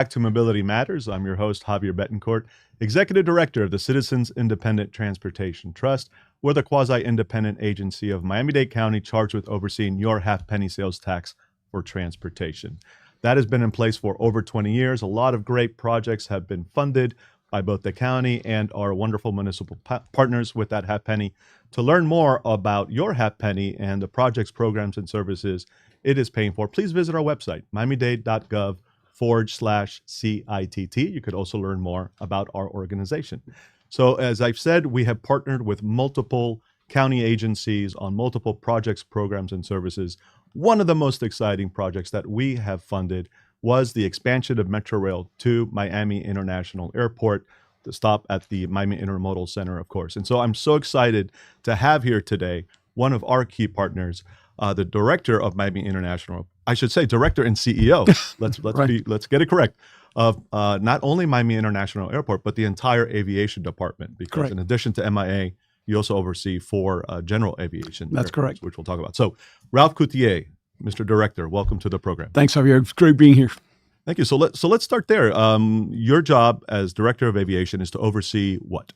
Back to Mobility Matters. I'm your host, Javier Betancourt, Executive Director of the Citizens Independent Transportation Trust. We're the quasi-independent agency of Miami-Dade County charged with overseeing your half-penny sales tax for transportation. That has been in place for over 20 years. A lot of great projects have been funded by both the county and our wonderful municipal partners with that half-penny. To learn more about your half-penny and the projects, programs, and services it is paying for, please visit our website, miamidade.gov/CITT. You could also learn more about our organization. So as I've said, we have partnered with multiple county agencies on multiple projects, programs, and services. One of the most exciting projects that we have funded was the expansion of Metro Rail to Miami International Airport, to stop at the Miami Intermodal Center, of course. And so I'm so excited to have here today one of our key partners, the director of Miami International, I should say director and CEO. Let's get it correct. Of not only Miami International Airport, but the entire aviation department. Because in addition to MIA, you also oversee 4 general aviation. That's correct. Which we'll talk about. So Ralph Cutié, Mr. Director, welcome to the program. Thanks, Javier. It's great being here. Thank you. So let's start there. Your job as Director of Aviation is to oversee what?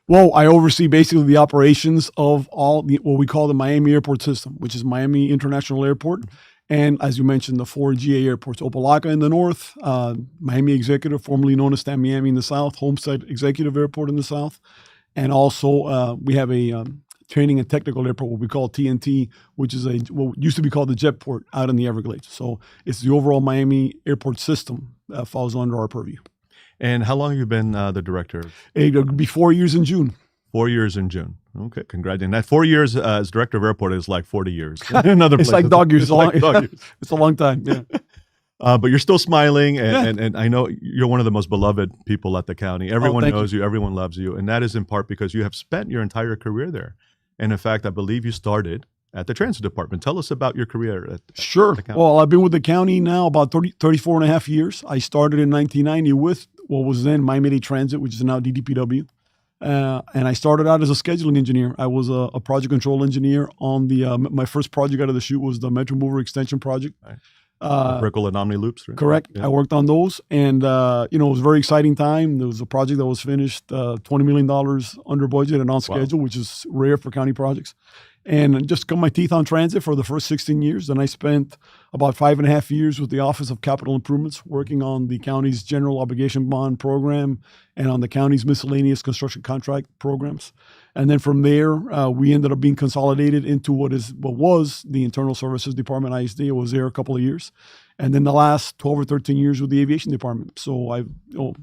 Well, I oversee basically the operations of all what we call the Miami Airport System, which is Miami International Airport. And as you mentioned, the 4 GA airports, Opa-locka in the north, Miami Executive, formerly known as Miami in the south, Homestead Executive Airport in the south. And also we have a training and technical airport, what we call TNT, which is what used to be called the Jetport out in the Everglades. So it's the overall Miami Airport System that falls under our purview. And how long have you been the director? It'll be 4 years in June. 4 years in June. Okay, congratulations. That 4 years as director of airport is like 40 years. Another it's like dog years. It's a long time. Yeah. But you're still smiling, and I know you're one of the most beloved people at the county. Everyone knows you. Everyone loves you, and that is in part because you have spent your entire career there. And in fact, I believe you started at the transit department. Tell us about your career at the county. Well, I've been with the county now about 34 and a half years. I started in 1990 with what was then Miami-Dade Transit, which is now DDPW. And I started out as a scheduling engineer. I was a project control engineer on the, my first project out of the chute was the Metro Mover Extension Project. Right. Vertical and Omni loops, right? Correct. Yeah. I worked on those, and it was a very exciting time. There was a project that was finished $20 million under budget and on schedule, which is rare for county projects. And just got my teeth on transit for the first 16 years. Then I spent about 5.5 years with the Office of Capital Improvements, working on the county's general obligation bond program and on the county's miscellaneous construction contract programs. And then from there, we ended up being consolidated into what was the Internal Services Department, ISD. I was there a couple of years. And then the last 12 or 13 years with the Aviation Department. So I've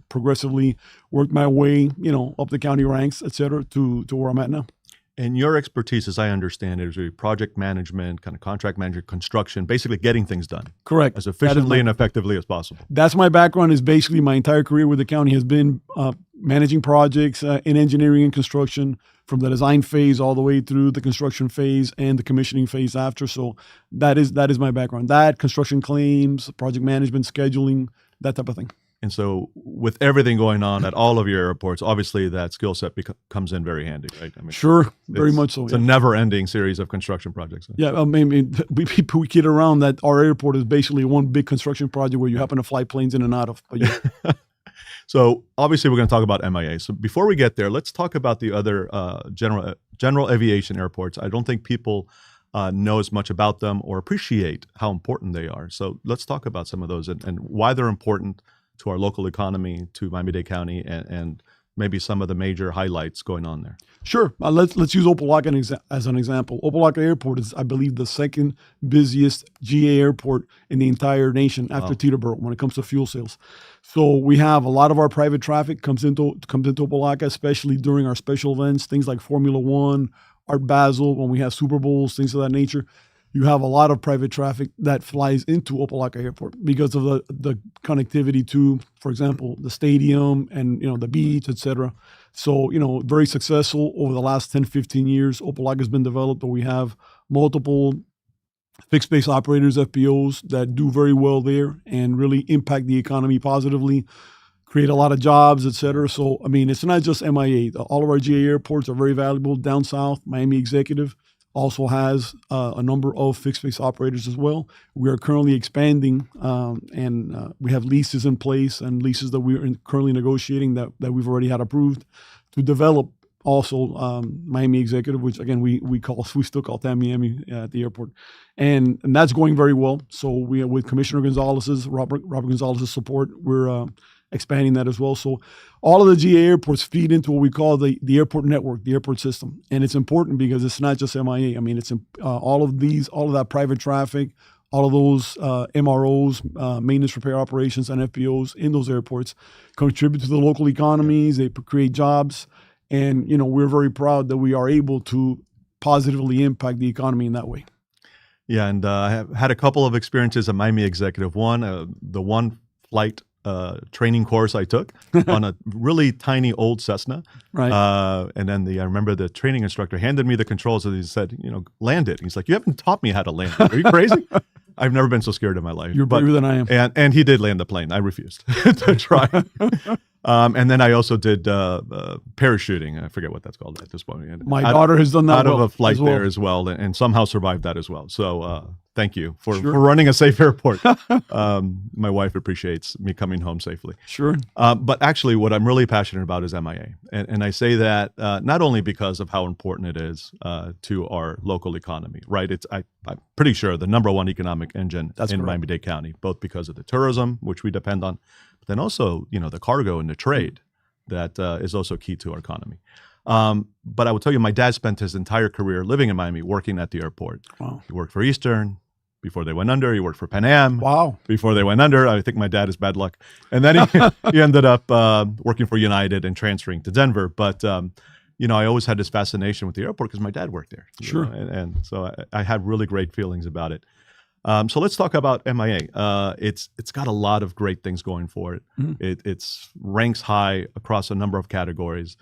progressively worked my way, up the county ranks, et cetera, to where I'm at now. And your expertise, as I understand it, is really project management, kind of contract management, construction, basically getting things done. Correct. As efficiently and effectively as possible. That's my background. Is basically my entire career with the county has been managing projects in engineering and construction, from the design phase all the way through the construction phase and the commissioning phase after. So that is my background. That, construction claims, project management, scheduling, that type of thing. And so with everything going on at all of your airports, obviously that skill set comes in very handy, right? I mean, sure, very much so. It's a never-ending series of construction projects. Yeah, I mean, we kid around that our airport is basically one big construction project where you happen to fly planes in and out of. So obviously we're going to talk about MIA. So before we get there, let's talk about the other general aviation airports. I don't think people know as much about them or appreciate how important they are. So let's talk about some of those and why they're important to our local economy, to Miami-Dade County, and maybe some of the major highlights going on there. Sure. Let's use Opa-locka as an example. Opa-locka Airport is, I believe, the second busiest GA airport in the entire nation after Teterboro when it comes to fuel sales. So we have a lot of our private traffic comes into Opa-locka, especially during our special events, things like Formula One, Art Basel, when we have Super Bowls, things of that nature. You have a lot of private traffic that flies into Opa-locka Airport because of the connectivity to, for example, the stadium and the beach, et cetera. So very successful over the last 10, 15 years. Opa-locka has been developed, but we have multiple fixed base operators, FBOs, that do very well there and really impact the economy positively, create a lot of jobs, et cetera. So I mean, it's not just MIA. All of our GA airports are very valuable. Down south, Miami Executive, also has a number of fixed base operators as well. We are currently expanding, and we have leases in place and leases that we're currently negotiating that we've already had approved to develop also Miami Executive, which again we still call that Miami at the airport, and that's going very well. So we, with Commissioner Robert Gonzalez's support, we're expanding that as well. So all of the GA airports feed into what we call the airport network, the airport system, and it's important because it's not just MIA. I mean, it's all of that private traffic, all of those MROs, maintenance repair operations, and FBOs in those airports contribute to the local economies. They create jobs. And, we're very proud that we are able to positively impact the economy in that way. Yeah, and I have had a couple of experiences at Miami Executive. One, the one flight training course I took on a really tiny old Cessna. Right. And then I remember the training instructor handed me the controls and he said, land it. He's like, you haven't taught me how to land it. Are you crazy? I've never been so scared in my life. You're braver than I am. And he did land the plane. I refused to try. And then I also did parachuting. I forget what that's called at this point. And my daughter has done that out of a flight there as well, and somehow survived that as well. So thank you for running a safe airport. My wife appreciates me coming home safely. Sure. But actually, what I'm really passionate about is MIA. And I say that not only because of how important it is to our local economy, right? I'm pretty sure the number one economic engine in Miami-Dade County, both because of the tourism, which we depend on, but then also, the cargo and the trade that is also key to our economy. But I will tell you, my dad spent his entire career living in Miami, working at the airport. Wow. He worked for Eastern before they went under. He worked for Pan Am. Wow. Before they went under. I think my dad is bad luck. And then he ended up working for United and transferring to Denver. But, I always had this fascination with the airport because my dad worked there. Sure. And so I had really great feelings about it. So let's talk about MIA. It's got a lot of great things going for it. Mm-hmm. It's ranks high across a number of categories.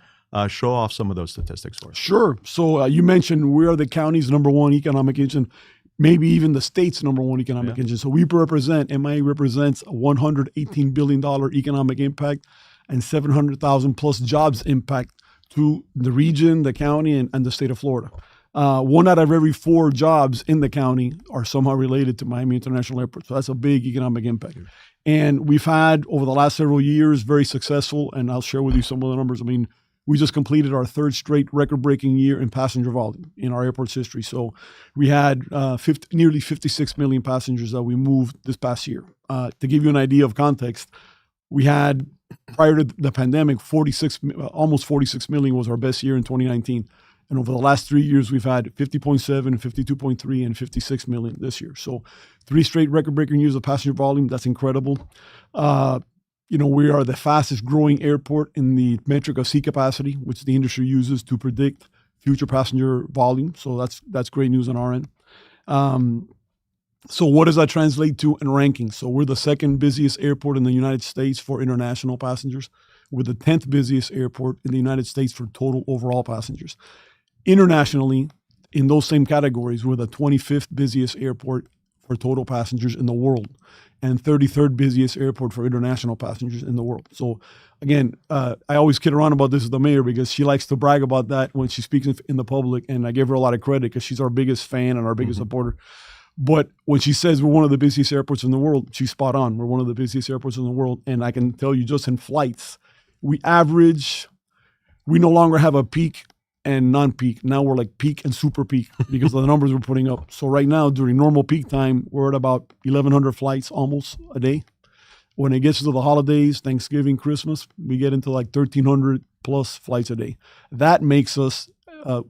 Show off some of those statistics for us. Sure. So you mentioned we are the county's number one economic engine, maybe even the state's number one economic engine. So MIA represents a $118 billion economic impact and 700,000 plus jobs impact to the region, the county, and the state of Florida. 1 out of every 4 jobs in the county are somehow related to Miami International Airport. So that's a big economic impact. And we've had, over the last several years, very successful, and I'll share with you some of the numbers. I mean, we just completed our 3rd straight record-breaking year in passenger volume in our airport's history. So we had nearly 56 million passengers that we moved this past year. To give you an idea of context, we had, prior to the pandemic, almost 46 million was our best year in 2019. And over the last 3 years, we've had 50.7, 52.3, and 56 million this year. So 3 straight record-breaking years of passenger volume. That's incredible. We are the fastest growing airport in the metric of seat capacity, which the industry uses to predict future passenger volume. So that's great news on our end. So what does that translate to in rankings? So we're the 2nd busiest airport in the United States for international passengers. We're the 10th busiest airport in the United States for total overall passengers. Internationally, in those same categories, we're the 25th busiest airport for total passengers in the world and 33rd busiest airport for international passengers in the world. So again, I always kid around about this with the mayor because she likes to brag about that when she speaks in the public, and I give her a lot of credit because she's our biggest fan and our biggest supporter. But when she says we're one of the busiest airports in the world, she's spot on. We're one of the busiest airports in the world. And I can tell you just in flights, we no longer have a peak and non-peak. Now we're like peak and super peak because of the numbers we're putting up. So right now, during normal peak time, we're at about 1,100 flights almost a day. When it gets to the holidays, Thanksgiving, Christmas, we get into like 1,300 plus flights a day. That makes us,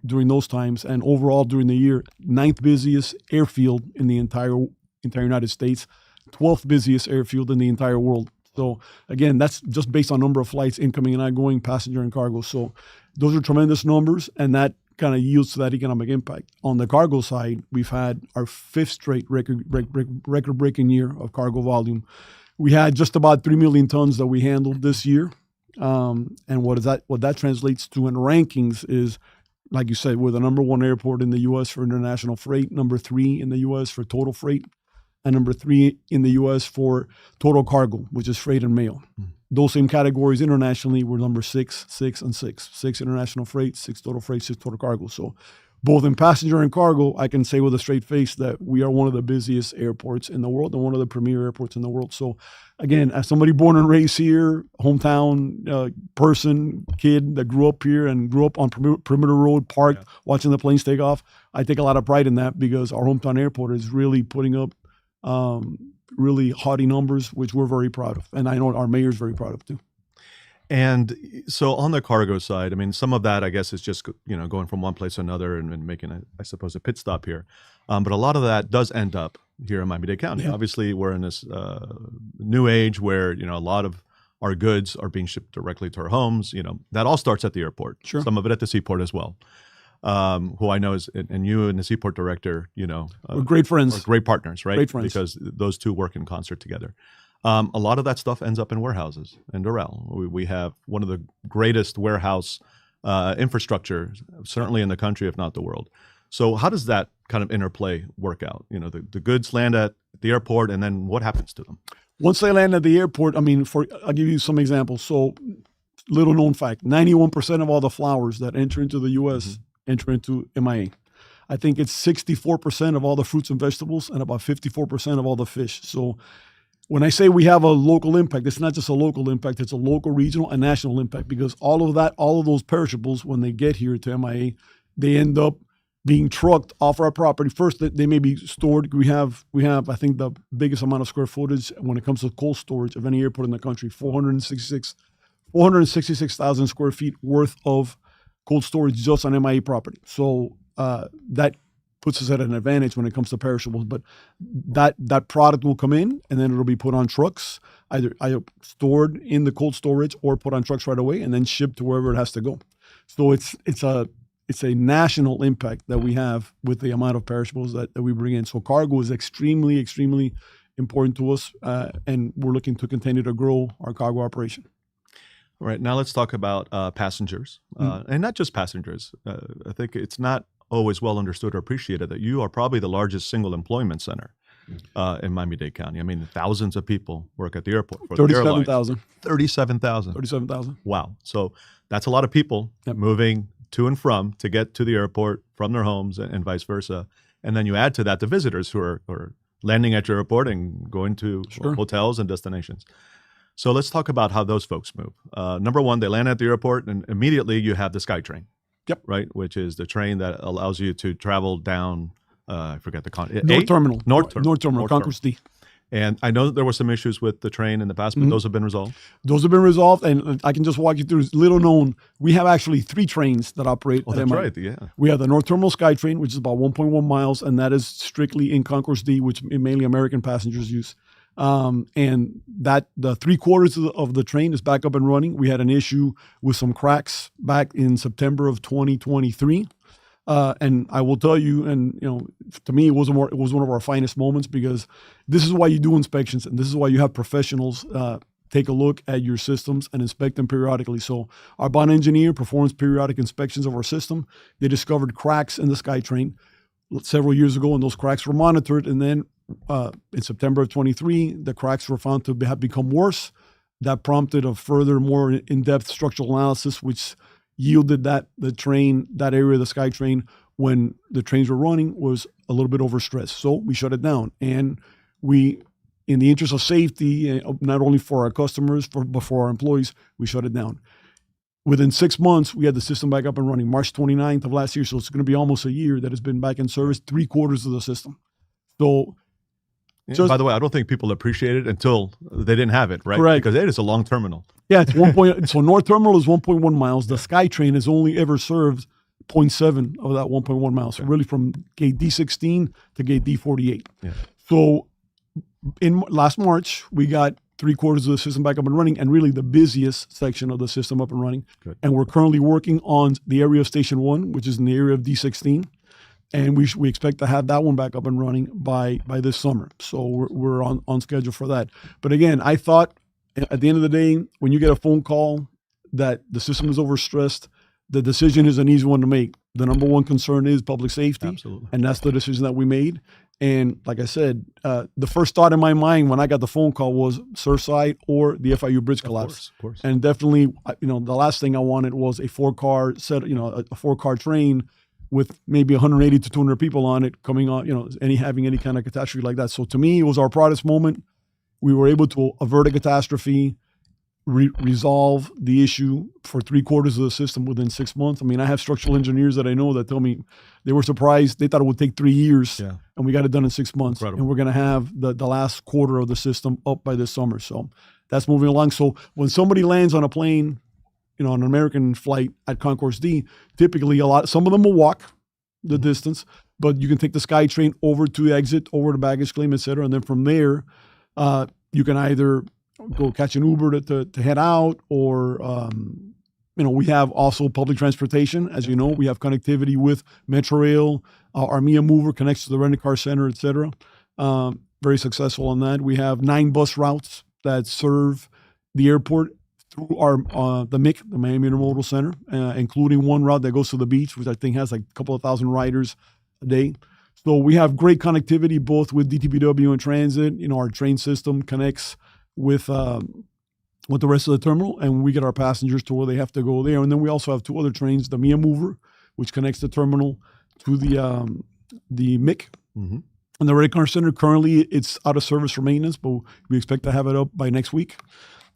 during those times and overall during the year, 9th busiest airfield in the entire United States, 12th busiest airfield in the entire world. So again, that's just based on number of flights incoming and outgoing, passenger and cargo. So those are tremendous numbers, and that kind of yields to that economic impact. On the cargo side, we've had our 5th straight record-breaking year of cargo volume. We had just about 3 million tons that we handled this year. And what that translates to in rankings is, like you said, we're the number 1 airport in the U.S. for international freight, number 3 in the U.S. for total freight, and number 3 in the U.S. for total cargo, which is freight and mail. Those same categories internationally were number 6, 6, and 6. 6 international freight, 6 total freight, 6 total cargo. So both in passenger and cargo, I can say with a straight face that we are one of the busiest airports in the world and one of the premier airports in the world. So again, as somebody born and raised here, hometown person, kid that grew up here and grew up on Perimeter Road, parked, watching the planes take off, I take a lot of pride in that because our hometown airport is really putting up really haughty numbers, which we're very proud of. And I know our mayor's very proud of too. And so on the cargo side, I mean, some of that, I guess, is just, going from one place to another and making, I suppose, a pit stop here. But a lot of that does end up here in Miami-Dade County. Yeah. Obviously, we're in this new age where, a lot of our goods are being shipped directly to our homes. That all starts at the airport. Sure. Some of it at the seaport as well. Who I know is, and you and the seaport director, we're great friends. Are great partners, right? Great friends. Because those two work in concert together. A lot of that stuff ends up in warehouses in Doral. We have one of the greatest warehouse infrastructure, certainly in the country, if not the world. So how does that kind of interplay work out? The goods land at the airport, and then what happens to them? Once they land at the airport, I'll give you some examples. So, little known fact, 91% of all the flowers that enter into the U.S. enter into MIA. I think it's 64% of all the fruits and vegetables and about 54% of all the fish. So when I say we have a local impact, it's not just a local impact, it's a local, regional, and national impact because all of those perishables, when they get here to MIA, they end up being trucked off our property. First, they may be stored. We have, I think, the biggest amount of square footage when it comes to cold storage of any airport in the country, 466,000 square feet worth of cold storage just on MIA property. So that puts us at an advantage when it comes to perishables. But that product will come in and then it'll be put on trucks, either stored in the cold storage or put on trucks right away and then shipped to wherever it has to go. So it's a national impact that we have with the amount of perishables that we bring in. So cargo is extremely, extremely important to us, and we're looking to continue to grow our cargo operation. All right, now let's talk about passengers, and not just passengers. I think it's not always well understood or appreciated that you are probably the largest single employment center in Miami-Dade County. I mean, thousands of people work at the airport. 37,000. 37,000. 37,000. Wow. So that's a lot of people moving to and from to get to the airport from their homes and vice versa. And then you add to that the visitors who are landing at your airport and going to hotels and destinations. So let's talk about how those folks move. Number one, they land at the airport and immediately you have the SkyTrain. Yep. Right, which is the train that allows you to travel down, I forget the North Terminal. North Terminal, Concourse D. And I know that there were some issues with the train in the past, but those have been resolved? Those have been resolved, and I can just walk you through. Little known, we have actually 3 trains that operate at that's MIA. right, yeah. We have the North Terminal SkyTrain, which is about 1.1 miles, and that is strictly in Concourse D, which mainly American passengers use. And that the 3/4 of the train is back up and running. We had an issue with some cracks back in September of 2023. And I will tell you, and to me, it was one of our finest moments because this is why you do inspections and this is why you have professionals take a look at your systems and inspect them periodically. So our bond engineer performs periodic inspections of our system. They discovered cracks in the SkyTrain several years ago, and those cracks were monitored. And then in September of 23, the cracks were found to have become worse. That prompted a further, more in-depth structural analysis, which yielded that the area of the SkyTrain, when the trains were running, was a little bit overstressed. So we shut it down. And we, in the interest of safety, not only for our customers, but for our employees, we shut it down. Within 6 months, we had the system back up and running, March 29th of last year. So it's going to be almost a year that it's been back in service, 3/4 of the system. So, by the way, I don't think people appreciate it until they didn't have it, right? Correct. Because it is a long terminal. Yeah, it's so North Terminal is 1.1 miles. The SkyTrain has only ever served 0.7 of that 1.1 miles. So really from gate D16 to gate D48. Yeah. So in last March, we got 3/4 of the system back up and running, and really the busiest section of the system up and running. Good. And we're currently working on the area of Station 1, which is in the area of D16. And we expect to have that one back up and running by this summer. So we're on schedule for that. But again, I thought at the end of the day, when you get a phone call that the system is overstressed, the decision is an easy one to make. The number one concern is public safety. Absolutely. And that's the decision that we made. And like I said, the first thought in my mind when I got the phone call was Surfside or the FIU bridge collapse. Of course. And definitely, the last thing I wanted was a 4-car set, a 4-car train with maybe 180 to 200 people on it coming on, having any kind of catastrophe like that. So to me, it was our proudest moment. We were able to avert a catastrophe, resolve the issue for 3/4 of the system within 6 months. I mean, I have structural engineers that I know that tell me they were surprised. They thought it would take 3 years, and we got it done in 6 months. Incredible. And we're going to have the last quarter of the system up by this summer. So that's moving along. So when somebody lands on a plane, on an American flight at Concourse D, typically some of them will walk the distance, but you can take the SkyTrain over to the exit, over to baggage claim, et cetera. And then from there, you can either go catch an Uber to head out, or, we have also public transportation. As you know, we have connectivity with Metrorail. Our Mia Mover connects to the rent-a-car center, et cetera. Very successful on that. We have 9 bus routes that serve the airport through our the MIC, the Miami Intermodal Center, including one route that goes to the beach, which I think has like a couple of thousand riders a day. So we have great connectivity both with DTPW and transit. Our train system connects with the rest of the terminal, and we get our passengers to where they have to go there. And then we also have 2 other trains, the Mia Mover, which connects the terminal to the MIC. Mm-hmm. And the rent-a-car center, currently it's out of service for maintenance, but we expect to have it up by next week.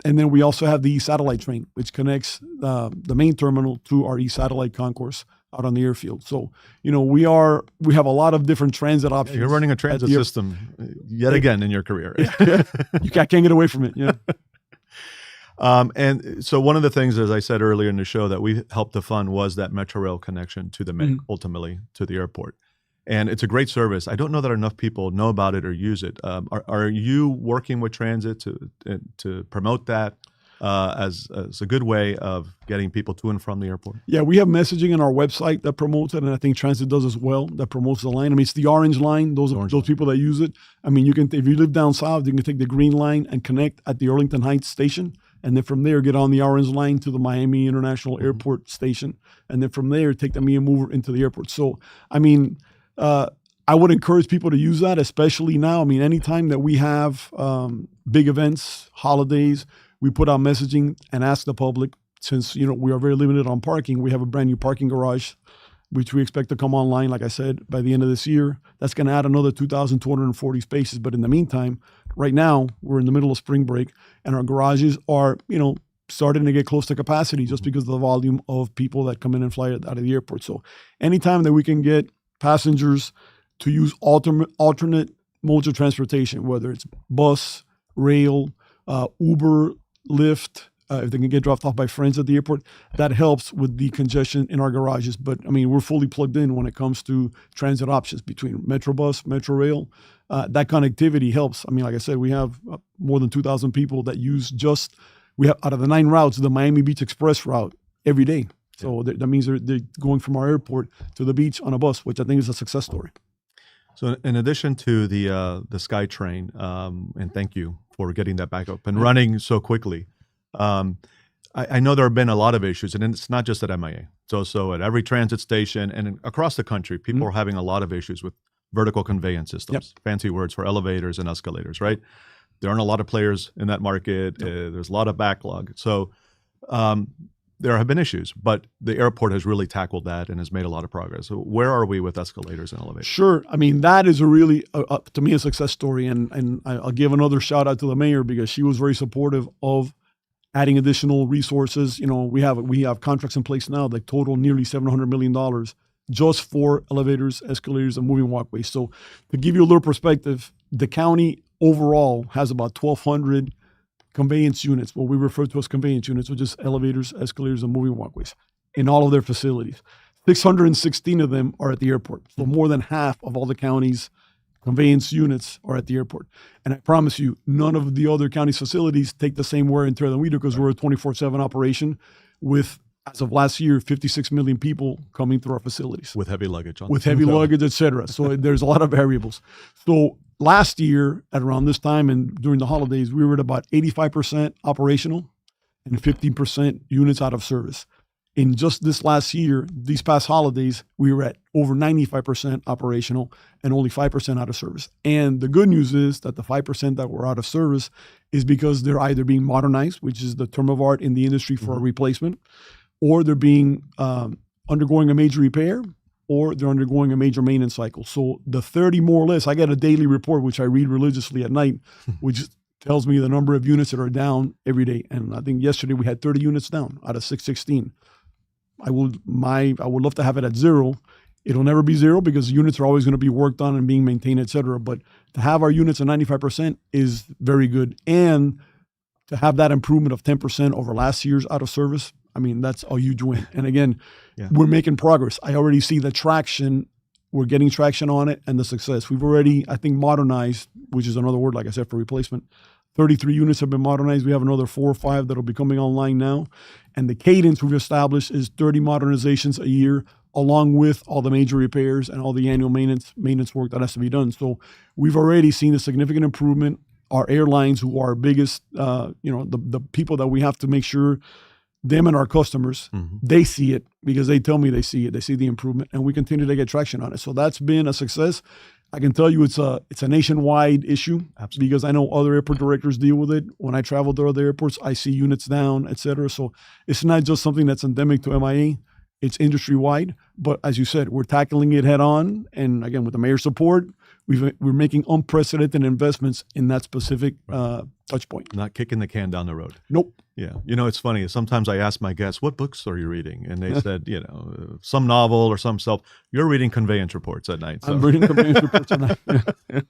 And then we also have the E-Satellite train, which connects the main terminal to our E-Satellite concourse out on the airfield. So, we have a lot of different transit options. You're running a transit system yet again in your career. You can't get away from it. Yeah. And so one of the things, as I said earlier in the show, that we helped to fund was that Metrorail connection to the MIC, ultimately to the airport. And it's a great service. I don't know that enough people know about it or use it. Are you working with transit to promote that as a good way of getting people to and from the airport? Yeah, we have messaging on our website that promotes it, and I think transit does as well, that promotes the line. I mean, it's the orange line. Those people that use it. I mean, if you live down south, you can take the green line and connect at the Arlington Heights station, and then from there get on the orange line to the Miami International Airport station, and then from there take the Mia Mover into the airport. So, I mean, I would encourage people to use that, especially now. I mean, anytime that we have big events, holidays, we put out messaging and ask the public, since, we are very limited on parking. We have a brand new parking garage, which we expect to come online, like I said, by the end of this year. That's going to add another 2,240 spaces. But in the meantime, right now, we're in the middle of spring break, and our garages are, starting to get close to capacity just because of the volume of people that come in and fly out of the airport. So anytime that we can get passengers to use alternate modes of transportation, whether it's bus, rail, Uber, Lyft, if they can get dropped off by friends at the airport, that helps with the congestion in our garages. But I mean, we're fully plugged in when it comes to transit options between Metrobus, Metrorail. That connectivity helps. I mean, like I said, we have more than 2,000 people that use we have out of the 9 routes, the Miami Beach Express route every day. So that means they're going from our airport to the beach on a bus, which I think is a success story. So in addition to the SkyTrain, and thank you for getting that back up and running so quickly, I know there have been a lot of issues, and it's not just at MIA. It's also at every transit station and across the country, people are having a lot of issues with vertical conveyance systems, fancy words for elevators and escalators, right? There aren't a lot of players in that market. There's a lot of backlog. So there have been issues, but the airport has really tackled that and has made a lot of progress. So where are we with escalators and elevators? Sure. I mean, that is a really, to me, a success story. And I'll give another shout out to the mayor because she was very supportive of adding additional resources. We have contracts in place now that total nearly $700 million just for elevators, escalators, and moving walkways. So to give you a little perspective, the county overall has about 1,200 conveyance units, what we refer to as conveyance units, which is elevators, escalators, and moving walkways in all of their facilities. 616 of them are at the airport. So more than half of all the county's conveyance units are at the airport. And I promise you, none of the other county's facilities take the same wear and tear than we do because we're a 24/7 operation with, as of last year, 56 million people coming through our facilities. With heavy luggage. Luggage, et cetera. So there's a lot of variables. So last year, at around this time and during the holidays, we were at about 85% operational and 15% units out of service. In just this last year, these past holidays, we were at over 95% operational and only 5% out of service. And the good news is that the 5% that were out of service is because they're either being modernized, which is the term of art in the industry for a replacement, or they're being undergoing a major repair, or they're undergoing a major maintenance cycle. So the 30 more or less, I get a daily report, which I read religiously at night, which tells me the number of units that are down every day. And I think yesterday we had 30 units down out of 616. I would love to have it at zero. It'll never be zero because units are always going to be worked on and being maintained, et cetera. But to have our units at 95% is very good. And to have that improvement of 10% over last year's out of service, I mean, that's a huge win. And again, we're making progress. I already see the traction. We're getting traction on it and the success. We've already, I think, modernized, which is another word, like I said, for replacement. 33 units have been modernized. We have another 4 or 5 that'll be coming online now. And the cadence we've established is 30 modernizations a year, along with all the major repairs and all the annual maintenance work that has to be done. So we've already seen a significant improvement. Our airlines, who are our biggest, the people that we have to make sure, them and our customers, they see it because they tell me they see it. They see the improvement, and we continue to get traction on it. So that's been a success. I can tell you it's a nationwide issue. Absolutely. Because I know other airport directors deal with it. When I travel to other airports, I see units down, et cetera. So it's not just something that's endemic to MIA. It's industry-wide. But as you said, we're tackling it head on. And again, with the mayor's support, we're making unprecedented investments in that specific touch point. Not kicking the can down the road. Nope. Yeah. It's funny. Sometimes I ask my guests, what books are you reading? And they said, some novel or some self. You're reading conveyance reports at night. So. I'm reading conveyance reports at night. Yeah.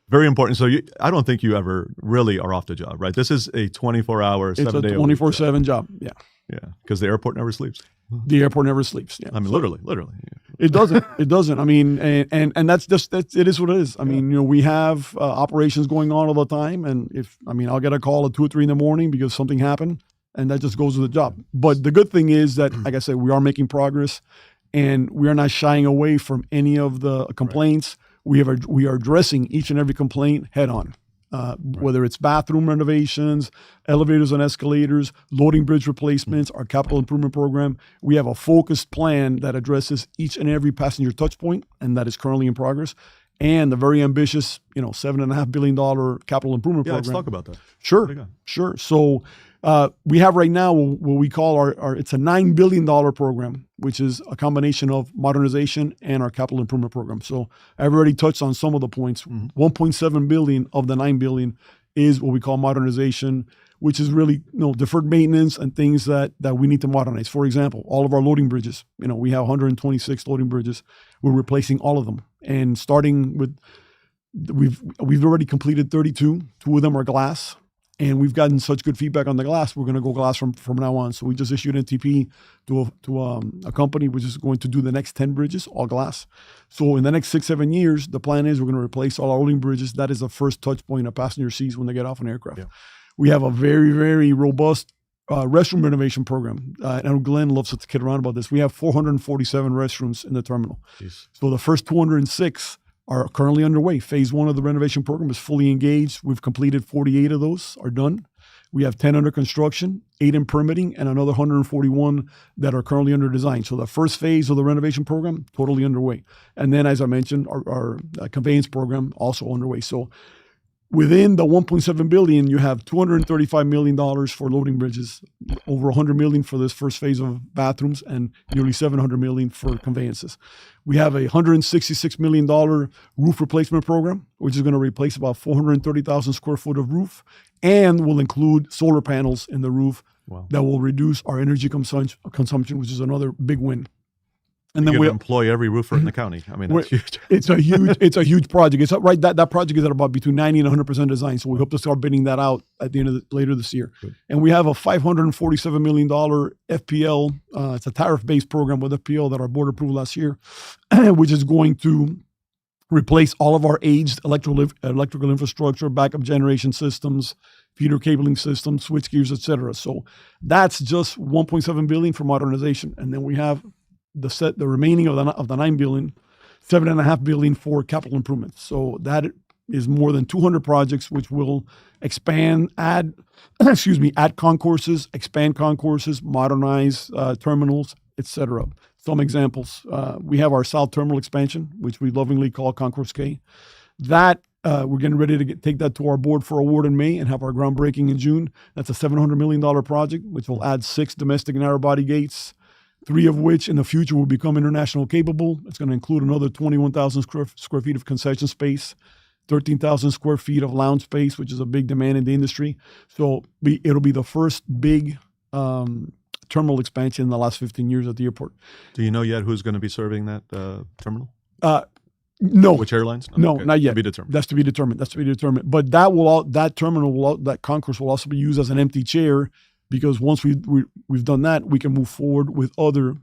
Very important. So I don't think you ever really are off the job, right? This is a 24-hour, 7-day. It's a 24/7 job. Yeah. Yeah. Because the airport never sleeps. The airport never sleeps. Yeah. I mean, literally. Yeah. It doesn't. It doesn't. I mean, and that's just, it is what it is. I mean, we have operations going on all the time. And I'll get a call at 2 or 3 in the morning because something happened, and that just goes with the job. But the good thing is that, like I said, we are making progress, and we are not shying away from any of the complaints. Right. We are addressing each and every complaint head on. Whether it's bathroom renovations, elevators and escalators, loading bridge replacements, our capital improvement program. We have a focused plan that addresses each and every passenger touch point, and that is currently in progress. And the very ambitious, $7.5 billion capital improvement program. Let's talk about that. Sure. So we have right now what we call it's a $9 billion program, which is a combination of modernization and our capital improvement program. So I've already touched on some of the points. $1.7 billion of the $9 billion is what we call modernization, which is really deferred maintenance and things that we need to modernize. For example, all of our loading bridges. We have 126 loading bridges. We're replacing all of them, and starting with we've already completed 32. 2 of them are glass. And we've gotten such good feedback on the glass. We're going to go glass from now on. So we just issued an TP to a company which is going to do the next 10 bridges, all glass. So in the next 6-7 years, the plan is we're going to replace all our loading bridges. That is the first touch point a passenger sees when they get off an aircraft. Yeah. We have a very, very robust restroom renovation program. I know Glenn loves to kid around about this. We have 447 restrooms in the terminal. Jeez. So the first 206 are currently underway. Phase 1 of the renovation program is fully engaged. We've completed 48 of those are done. We have 10 under construction, 8 in permitting, and another 141 that are currently under design. So the first phase of the renovation program, totally underway. And then, as I mentioned, our conveyance program also underway. So within the $1.7 billion, you have $235 million for loading bridges, over $100 million for this first phase of bathrooms, and nearly $700 million for conveyances. We have a $166 million roof replacement program, which is going to replace about 430,000 square foot of roof, and will include solar panels in the roof. Wow. That will reduce our energy consumption, which is another big win. And then we employ every roofer in the county. I mean, that's huge. It's a huge project. It's right. That project is at about between 90 and 100% design. So we hope to start bidding that out at the end of later this year. Good. And we have a $547 million FPL. It's a tariff-based program with FPL that our board approved last year, which is going to replace all of our aged electrical infrastructure, backup generation systems, feeder cabling systems, switch gears, et cetera. So that's just $1.7 billion for modernization, and then we have the remaining of the $9 billion, $7.5 billion for capital improvements. So that is more than 200 projects, which will add concourses, expand concourses, modernize terminals, etc. Some examples: we have our South Terminal expansion, which we lovingly call Concourse K. That we're getting ready to take that to our board for award in May and have our groundbreaking in June. That's a $700 million project, which will add 6 domestic narrow body gates, 3 of which in the future will become international capable. It's going to include another 21,000 square feet of concession space, 13,000 square feet of lounge space, which is a big demand in the industry. So it'll be the first big terminal expansion in the last 15 years at the airport. Do you know yet who's going to be serving that terminal? No. Which airlines? No, okay. not yet. To be determined. That's to be determined. But that concourse will also be used as an empty chair, because once we've done that, we can move forward with other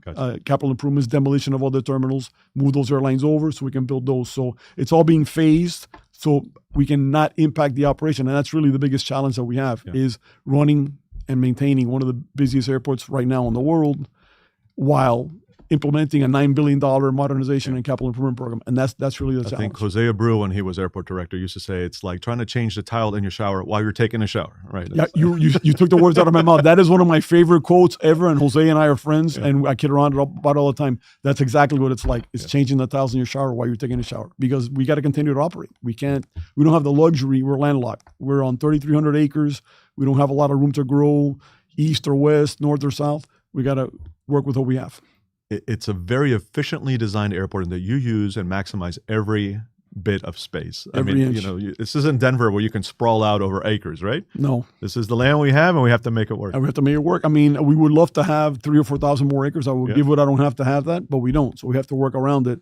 capital improvements, demolition of other terminals, move those airlines over so we can build those. So it's all being phased so we can not impact the operation. And that's really the biggest challenge that we have is running and maintaining one of the busiest airports right now in the world while implementing a $9 billion modernization and capital improvement program. And that's really the challenge. I think Jose Abreu, when he was airport director, used to say it's like trying to change the tile in your shower while you're taking a shower, right? Yeah, you took the words out of my mouth. That is one of my favorite quotes ever, and Jose and I are friends, and I kid around about it all the time. That's exactly what it's like. It's changing the tiles in your shower while you're taking a shower, because we got to continue to operate. We don't have the luxury. We're landlocked. We're on 3,300 acres. We don't have a lot of room to grow east or west, north or south. We got to work with what we have. It's a very efficiently designed airport that you use and maximize every bit of space. Every inch. This isn't Denver where you can sprawl out over acres, right? No. This is the land we have, and we have to make it work. And we have to make it work. I mean, we would love to have 3,000 or 4,000 more acres. I would give it. I don't have to have that, but we don't. So we have to work around it.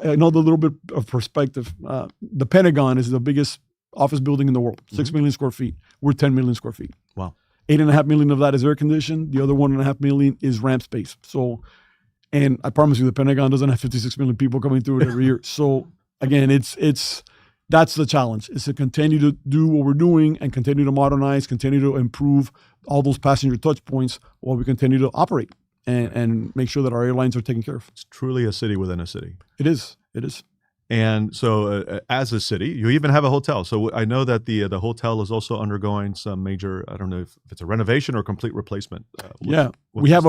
Another little bit of perspective. The Pentagon is the biggest office building in the world, 6 million square feet. We're 10 million square feet. Wow. 8.5 million of that is air conditioned. The other 1.5 million is ramp space. So, and I promise you, the Pentagon doesn't have 56 million people coming through it every year. So again, that's the challenge, is to continue to do what we're doing and continue to modernize, continue to improve all those passenger touch points while we continue to operate and make sure that our airlines are taken care of. It's truly a city within a city. It is. And so as a city, you even have a hotel. So I know that the hotel is also undergoing some major, I don't know if it's a renovation or complete replacement. We have we have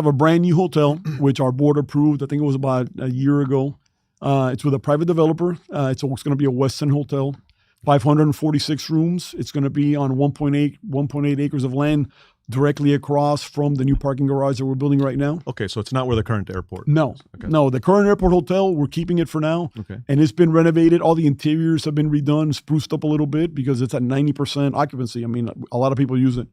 a brand new hotel, which our board approved. I think it was about a year ago. It's with a private developer. It's going to be a Westin hotel, 546 rooms. It's going to be on 1.8 acres of land directly across from the new parking garage that we're building right now. Okay, so it's not where the current airport No, is. Okay. No, the current airport hotel, we're keeping it for now. Okay. And it's been renovated. All the interiors have been redone, spruced up a little bit because it's at 90% occupancy. I mean, a lot of people use it.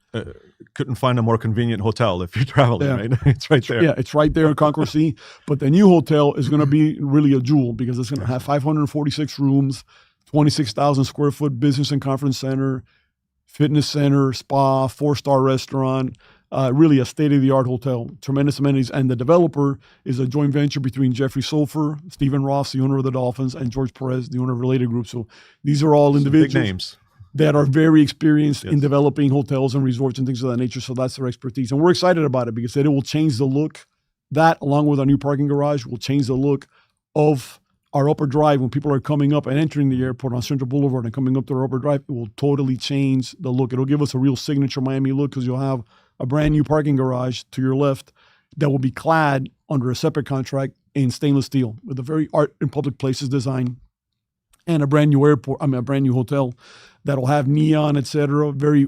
Couldn't find a more convenient hotel if you're traveling, right? It's right there. Yeah, it's right there in Concourse C. But the new hotel is going to be really a jewel because it's going to have 546 rooms, 26,000 square foot business and conference center, fitness center, spa, 4-star restaurant, really a state-of-the-art hotel, tremendous amenities. And the developer is a joint venture between Jeffrey Sofer, Stephen Ross, the owner of the Dolphins, and George Perez, the owner of Related Group. So these are all individuals big names that are very experienced in developing hotels and resorts and things of that nature. So that's their expertise. And we're excited about it because it will change the look. That, along with our new parking garage, will change the look of our upper drive. When people are coming up and entering the airport on Central Boulevard and coming up to our upper drive, it will totally change the look. It'll give us a real signature Miami look because you'll have a brand new parking garage to your left that will be clad under a separate contract in stainless steel with a very art in public places design, and a brand new a brand new hotel that'll have neon, etc. Very,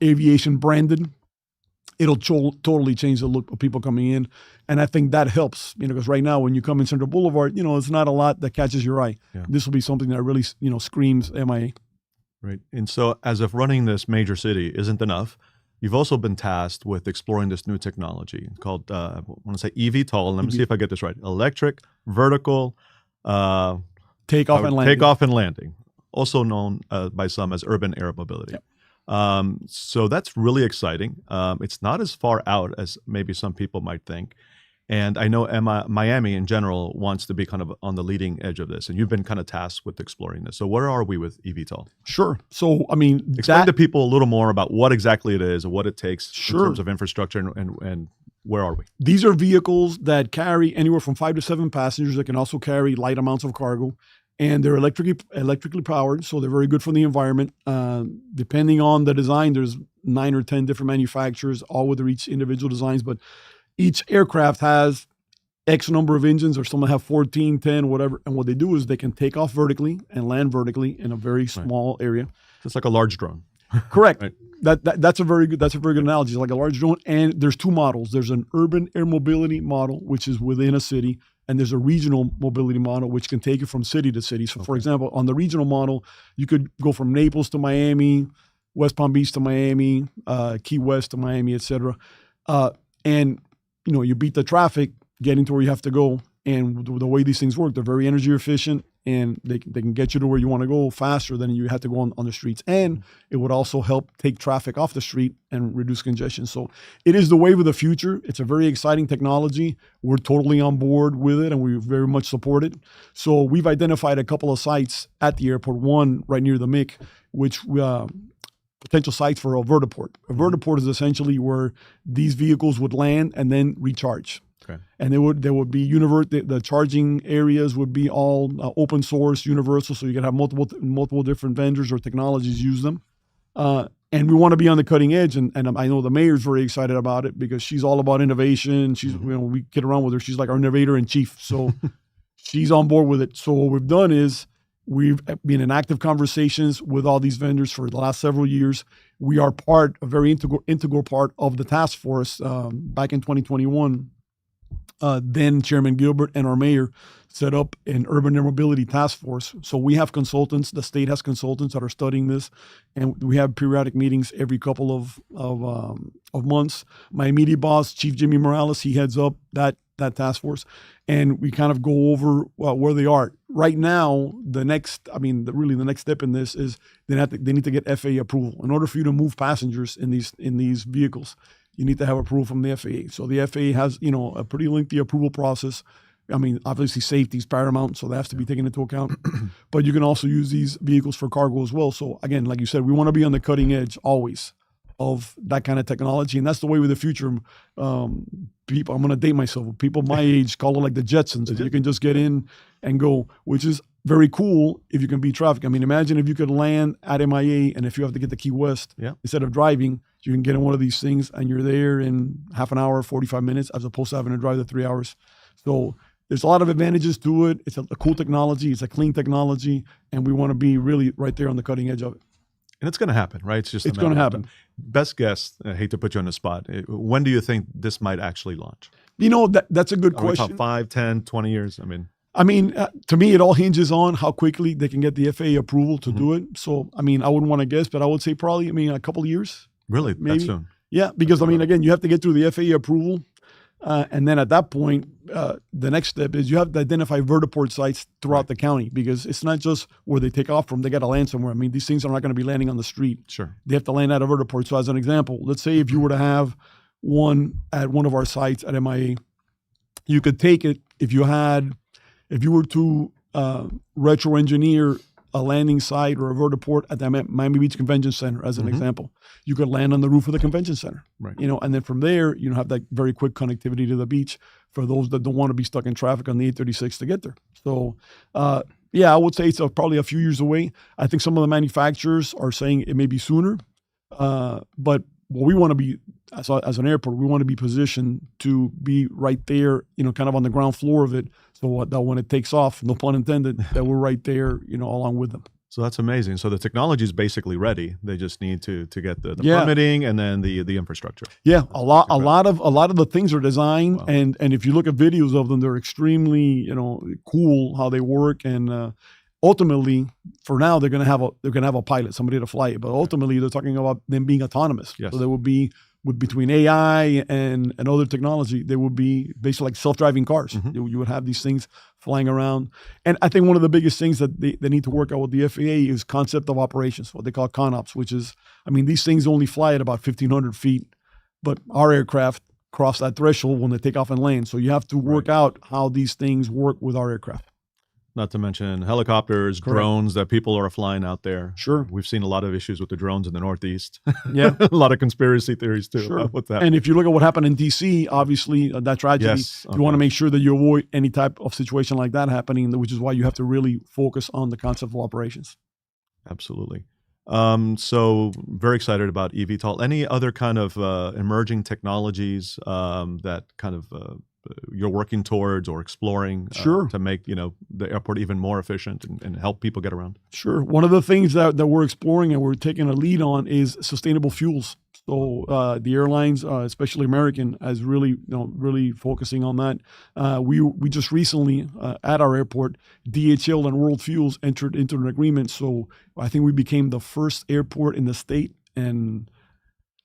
aviation branded. It'll totally change the look of people coming in. And I think that helps, because right now when you come in Central Boulevard, it's not a lot that catches your eye. Yeah. This will be something that really, screams MIA. Right. And so as if running this major city isn't enough, you've also been tasked with exploring this new technology called, I want to say eVTOL. Let me see if I get this right. Electric, vertical, takeoff and landing, also known by some as urban air mobility. Yep. So that's really exciting. It's not as far out as maybe some people might think. And I know Miami in general wants to be kind of on the leading edge of this. And you've been kind of tasked with exploring this. So where are we with eVTOL? Sure. So, explain to people a little more about what exactly it is and what it takes in terms of infrastructure and where are we? These are vehicles that carry anywhere from 5 to 7 passengers that can also carry light amounts of cargo. And they're electrically powered, so they're very good for the environment. Depending on the design, there's 9 or 10 different manufacturers, all with each individual designs. But each aircraft has X number of engines, or some have 14, 10, whatever. And what they do is they can take off vertically and land vertically in a very small area. It's like a large drone. Correct. Right. That's a very good analogy. It's like a large drone, and there's two models. There's an urban air mobility model, which is within a city, and there's a regional mobility model, which can take you from city to city. So, for example, on the regional model, you could go from Naples to Miami, West Palm Beach to Miami, Key West to Miami, etc. And you beat the traffic getting to where you have to go. And the way these things work, they're very energy efficient, and they can get you to where you want to go faster than you have to go on the streets. And it would also help take traffic off the street and reduce congestion. So it is the wave of the future. It's a very exciting technology. We're totally on board with it, and we very much support it. So we've identified a couple of sites at the airport, one right near the MIC, which potential sites for a vertiport. A vertiport is essentially where these vehicles would land and then recharge. Okay. And there would be the charging areas would be all open source, universal, so you can have multiple different vendors or technologies use them. And we want to be on the cutting edge, and I know the mayor's very excited about it because she's all about innovation. She's we kid around with her. She's like our innovator in chief, so she's on board with it. So what we've done is we've been in active conversations with all these vendors for the last several years. We are a very integral part of the task force. Back in 2021. Then Chairman Gilbert and our mayor set up an urban air mobility task force. So we have consultants, the state has consultants that are studying this, and we have periodic meetings every couple of months. My immediate boss, Chief Jimmy Morales, he heads up that task force, and we kind of go over where they are right now. The next step in this is they need to get FAA approval in order for you to move passengers in these vehicles. You need to have approval from the FAA. So the FAA has, a pretty lengthy approval process. I mean, obviously safety is paramount, so that has to be taken into account. But you can also use these vehicles for cargo as well. So again, like you said, we want to be on the cutting edge always of that kind of technology, and that's the way with the future. People, I'm going to date myself. People my age call it like the Jetsons. You can just get in and go, which is very cool if you can beat traffic. I mean, imagine if you could land at MIA, and if you have to get to Key West, instead of driving, you can get in one of these things and you're there in half an hour, 45 minutes, as opposed to having to drive the 3 hours. So there's a lot of advantages to it. It's a cool technology. It's a clean technology, and we want to be really right there on the cutting edge of it. And it's going to happen, right? It's going to happen. Best guess, I hate to put you on the spot, when do you think this might actually launch? That's a good question. Are we talking 5, 10, 20 years? I mean, to me, it all hinges on how quickly they can get the FAA approval to do it. So, I mean, I wouldn't want to guess, but I would say probably, a couple of years. Really? Maybe. That soon? Yeah, because, again, you have to get through the FAA approval. And then at that point, the next step is you have to identify vertiport sites throughout the county, because it's not just where they take off from. They got to land somewhere. I mean, these things are not going to be landing on the street. Sure. They have to land at a vertiport. So as an example, let's say if you were to have one at one of our sites at MIA, you could take it if you were to retro-engineer a landing site or a vertiport at the Miami Beach Convention Center, as an example. You could land on the roof of the convention center, right? And then from there, have that very quick connectivity to the beach for those that don't want to be stuck in traffic on the 836 to get there. So, I would say it's probably a few years away. I think some of the manufacturers are saying it may be sooner, but what we want to be, as an airport, we want to be positioned to be right there, kind of on the ground floor of it, so that when it takes off, no pun intended, that we're right there, along with them. So that's amazing. So the technology is basically ready. They just need to get the permitting and then the infrastructure. Yeah, a lot of the things are designed, wow. and if you look at videos of them, they're extremely cool how they work, and ultimately, for now, they're gonna have a pilot, somebody to fly it. But ultimately, they're talking about them being autonomous. Yes. So there would be between AI and other technology, there would be basically like self-driving cars. You would have these things flying around. And I think one of the biggest things that they need to work out with the FAA is concept of operations, what they call ConOps, which is, these things only fly at about 1,500 feet, but our aircraft cross that threshold when they take off and land. So you have to work out how these things work with our aircraft. Not to mention helicopters, Correct. Drones that people are flying out there. Sure. We've seen a lot of issues with the drones in the Northeast. Yeah. A lot of conspiracy theories too. Sure. What's that? And if you look at what happened in D.C., obviously that tragedy, you want to make sure that you avoid any type of situation like that happening, which is why you have to really focus on the concept of operations. Absolutely. So very excited about eVTOL. Any other kind of emerging technologies that kind of you're working towards or exploring Sure. to make the airport even more efficient and help people get around? Sure. One of the things that we're exploring and we're taking a lead on is sustainable fuels. So the airlines, especially American, is really really focusing on that. We just recently at our airport, DHL and World Fuels entered into an agreement. So I think we became the first airport in the state, and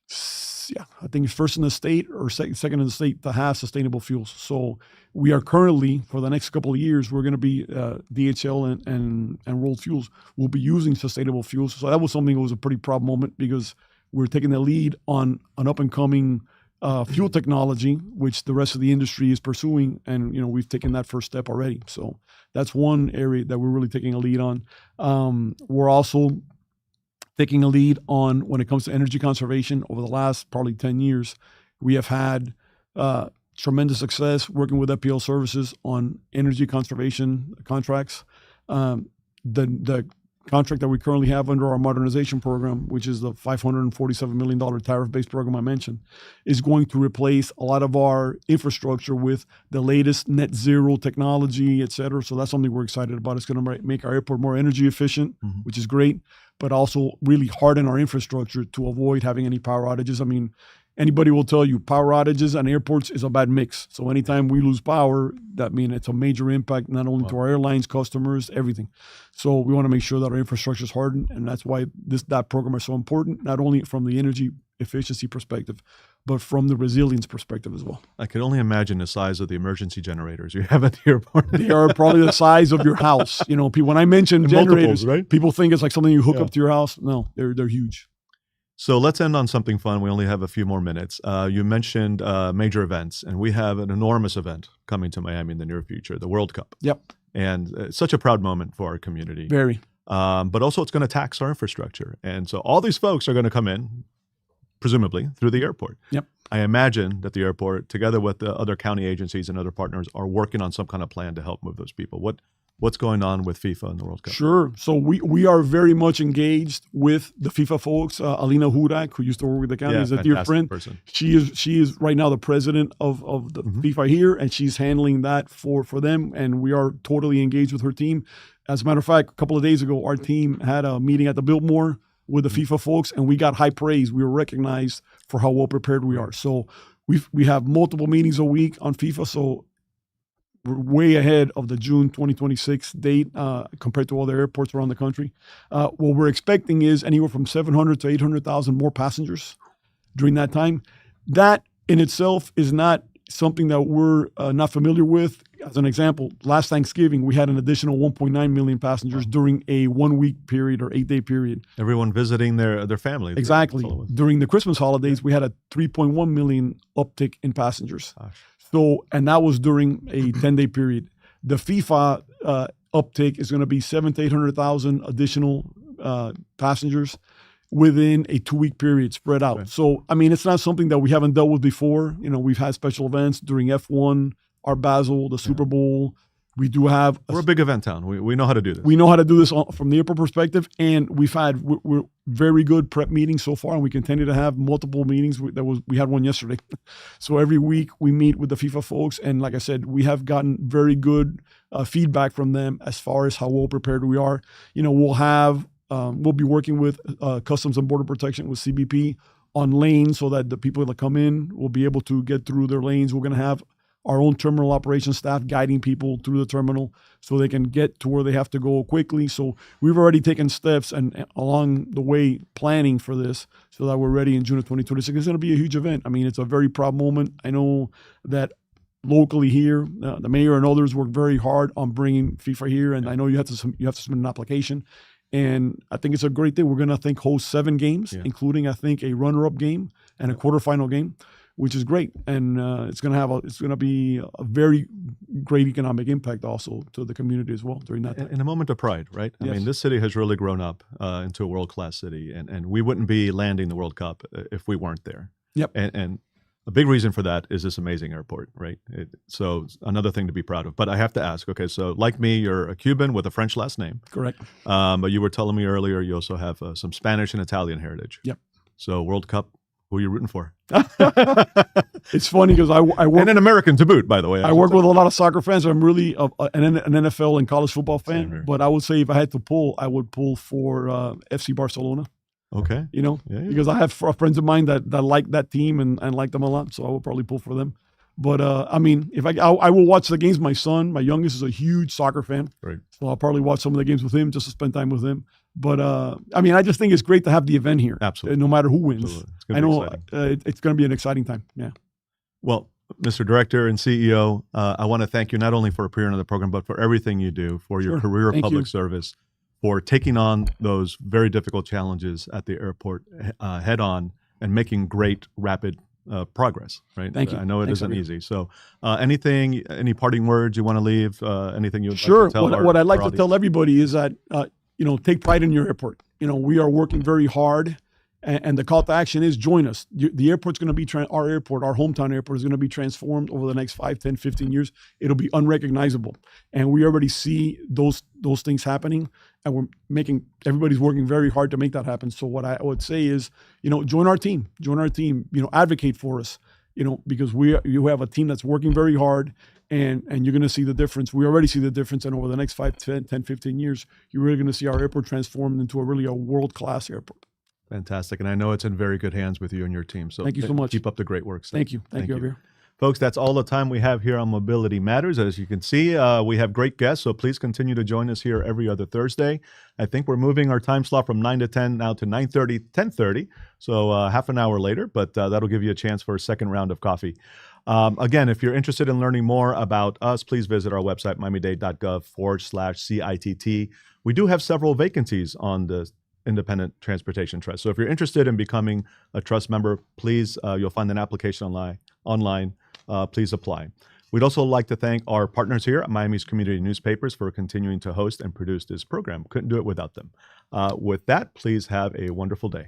I think it's first in the state or second in the state to have sustainable fuels. So we are currently, for the next couple of years, we're going to be DHL and World Fuels will be using sustainable fuels. So that was something that was a pretty proud moment, because we're taking the lead on an up and coming fuel technology, which the rest of the industry is pursuing, and we've taken that first step already. So that's one area that we're really taking a lead on. We're also taking a lead on when it comes to energy conservation. Over the last probably 10 years, we have had tremendous success working with FPL Services on energy conservation contracts. The contract that we currently have under our modernization program, which is the $547 million tariff-based program I mentioned, is going to replace a lot of our infrastructure with the latest net zero technology, et cetera. So that's something we're excited about. It's going to make our airport more energy efficient, which is great, but also really harden our infrastructure to avoid having any power outages. I mean, anybody will tell you power outages and airports is a bad mix. So anytime we lose power, that means it's a major impact, not only to our airlines, customers, everything. So we want to make sure that our infrastructure is hardened. And that's why that program is so important, not only from the energy efficiency perspective, but from the resilience perspective as well. I can only imagine the size of the emergency generators you have at the airport. They are probably the size of your house. When I mention generators, right? People think it's like something you hook up to your house. No, they're huge. So let's end on something fun. We only have a few more minutes. You mentioned major events, and we have an enormous event coming to Miami in the near future, the World Cup. Yep. And it's such a proud moment for our community. Very. But also it's going to tax our infrastructure. And so all these folks are going to come in, presumably, through the airport. Yep. I imagine that the airport, together with the other county agencies and other partners, are working on some kind of plan to help move those people. What's going on with FIFA and the World Cup? Sure. So we are very much engaged with the FIFA folks. Alina Hudak, who used to work with the county, is a dear friend. Person. She is right now the president of the FIFA here, and she's handling that for them. And we are totally engaged with her team. As a matter of fact, a couple of days ago, our team had a meeting at the Biltmore with the FIFA folks, and we got high praise. We were recognized for how well prepared we are. So we have multiple meetings a week on FIFA. So we're way ahead of the June 2026 date compared to other airports around the country. What we're expecting is anywhere from 700 to 800,000 more passengers during that time. That in itself is not something that we're not familiar with. As an example, last Thanksgiving, we had an additional 1.9 million passengers during a 1 week period or 8 day period. Everyone visiting their family. Exactly. During the Christmas holidays, we had a 3.1 million uptick in passengers. Gosh. So, and that was during a 10-day period. The FIFA uptake is going to be 700,000 to 800,000 additional passengers within a 2 week period spread out. Right. So, I mean, it's not something that we haven't dealt with before. We've had special events during F1, Art Basel, the Super Bowl. We do have. We're a big event town. We know how to do this. We know how to do this from the airport perspective, and we're very good prep meetings so far, and we continue to have multiple meetings. We had one yesterday. So every week we meet with the FIFA folks, and like I said, we have gotten very good feedback from them as far as how well prepared we are. We'll be working with Customs and Border Protection with CBP on lanes so that the people that come in will be able to get through their lanes. We're going to have our own terminal operations staff guiding people through the terminal so they can get to where they have to go quickly. So we've already taken steps and along the way planning for this so that we're ready in June of 2026. It's going to be a huge event. I mean, it's a very proud moment. I know that locally here, the mayor and others worked very hard on bringing FIFA here, and I know you have to submit an application. And I think it's a great thing. We're going to, host 7 games, including, a runner-up game and a quarterfinal game, which is great. And it's going to be a very great economic impact also to the community as well during that time. In a moment of pride, right? Yes. I mean, this city has really grown up into a world-class city, and we wouldn't be landing the World Cup if we weren't there. Yep. And a big reason for that is this amazing airport, right? So another thing to be proud of. But I have to ask, okay, so like me, you're a Cuban with a French last name. Correct. But you were telling me earlier you also have some Spanish and Italian heritage. Yep. So World Cup, who are you rooting for? It's funny because I work And an American to boot, by the way. I work with a lot of soccer fans. I'm really an NFL and college football Same fan. here. But I would say if I had to pull, I would pull for FC Barcelona. Okay. You know, Yeah, yeah. because I have friends of mine that like that team and like them a lot. So I would probably pull for them. But I mean, if I will watch the games. My son, my youngest, is a huge soccer fan. Right. So I'll probably watch some of the games with him just to spend time with him. But I mean, I just think it's great to have the event here. Absolutely. No matter who wins. Absolutely. It's I gonna be know exciting. it's going to be an exciting time. Yeah. Well, Mr. Director and CEO, I want to thank you not only for appearing on the program, but for everything you do, for your Sure. career of Thank public you. service, for taking on those very difficult challenges at the airport head on and making great, rapid progress, right? Thank you. I know it Thanks, isn't Javier. easy. So any parting words you want to leave, anything you would Sure. like to tell What I'd like our to tell audience? everybody is that, take pride in your airport. We are working very hard, and the call to action is join us. The airport's going to be, our airport, our hometown airport is going to be transformed over the next 5, 10, 15 years. It'll be unrecognizable. And we already see those things happening, and everybody's working very hard to make that happen. So what I would say is, join our team, advocate for us, because you have a team that's working very hard, and you're going to see the difference. We already see the difference. And over the next 5, 10, 15 years, you're really going to see our airport transformed into a world-class airport. Fantastic. And I know it's in very good hands with you and your team. So Thank you so much. Keep up the great work. Sir. Thank you. Thank you, Javier. Folks, that's all the time we have here on Mobility Matters. As you can see, we have great guests, so please continue to join us here every other Thursday. I think we're moving our time slot from 9 to 10 now to 9:30, 10:30, so half an hour later, but that'll give you a chance for a second round of coffee. Again, if you're interested in learning more about us, please visit our website, miamidade.gov/CITT. We do have several vacancies on the Independent Transportation Trust. So if you're interested in becoming a trust member, please, you'll find an application online. Please apply. We'd also like to thank our partners here at Miami's Community Newspapers for continuing to host and produce this program. Couldn't do it without them. With that, please have a wonderful day.